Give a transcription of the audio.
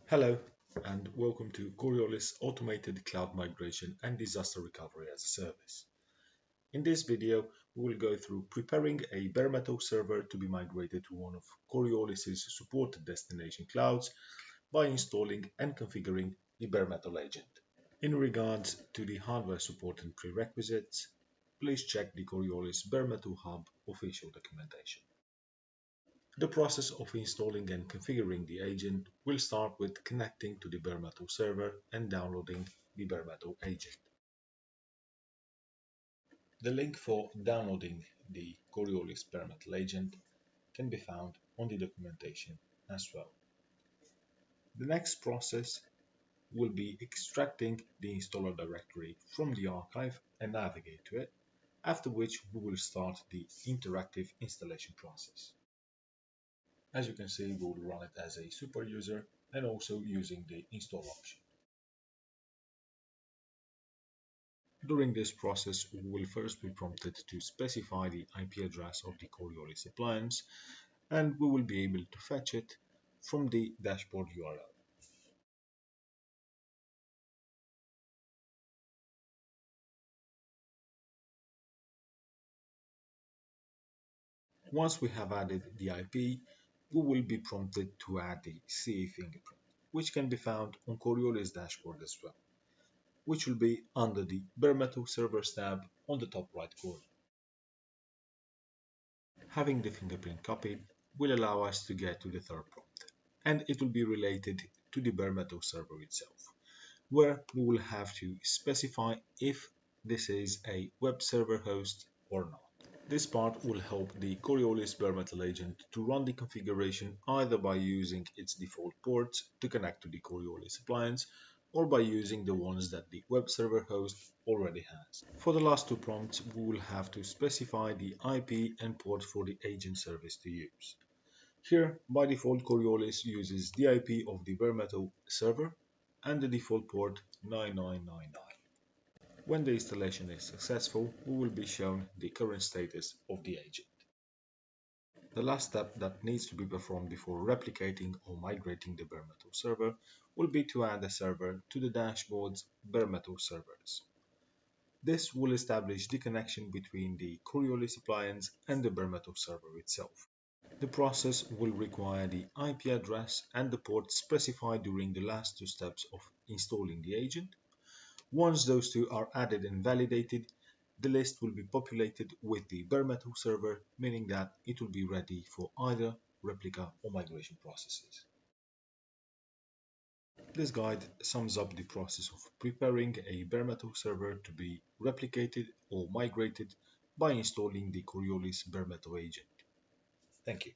Hello, and welcome to Coriolis Automated Cloud Migration and Disaster Recovery as a Service. In this video, we will go through preparing a bare metal server to be migrated to one of Coriolis' supported destination clouds by installing and configuring the bare metal agent. In regards to the hardware support and prerequisites, please check the Coriolis Bare Metal Hub official documentation. The process of installing and configuring the agent will start with connecting to the bare metal server and downloading the bare metal agent. The link for downloading the Coriolis bare metal agent can be found on the documentation as well. The next process will be extracting the installer directory from the archive and navigate to it, after which we will start the interactive installation process. As you can see, we will run it as a super user and also using the install option. During this process, we will first be prompted to specify the IP address of the Coriolis appliance, and we will be able to fetch it from the dashboard URL. Once we have added the IP, we will be prompted to add the CA fingerprint, which can be found on Coriolis dashboard as well, which will be under the Bare Metal Servers tab on the top right corner. Having the fingerprint copied will allow us to get to the third prompt, and it will be related to the bare metal server itself, where we will have to specify if this is a web server host or not. This part will help the Coriolis bare metal agent to run the configuration either by using its default ports to connect to the Coriolis appliance or by using the ones that the web server host already has. For the last two prompts, we will have to specify the IP and port for the agent service to use. Here, by default, Coriolis uses the IP of the bare metal server and the default port 9999. When the installation is successful, we will be shown the current status of the agent. The last step that needs to be performed before replicating or migrating the bare metal server will be to add a server to the dashboard's bare metal servers. This will establish the connection between the Coriolis appliance and the bare metal server itself. The process will require the IP address and the port specified during the last two steps of installing the agent. Once those two are added and validated, the list will be populated with the bare metal server, meaning that it will be ready for either replica or migration processes. This guide sums up the process of preparing a bare metal server to be replicated or migrated by installing the Coriolis bare metal agent. Thank you.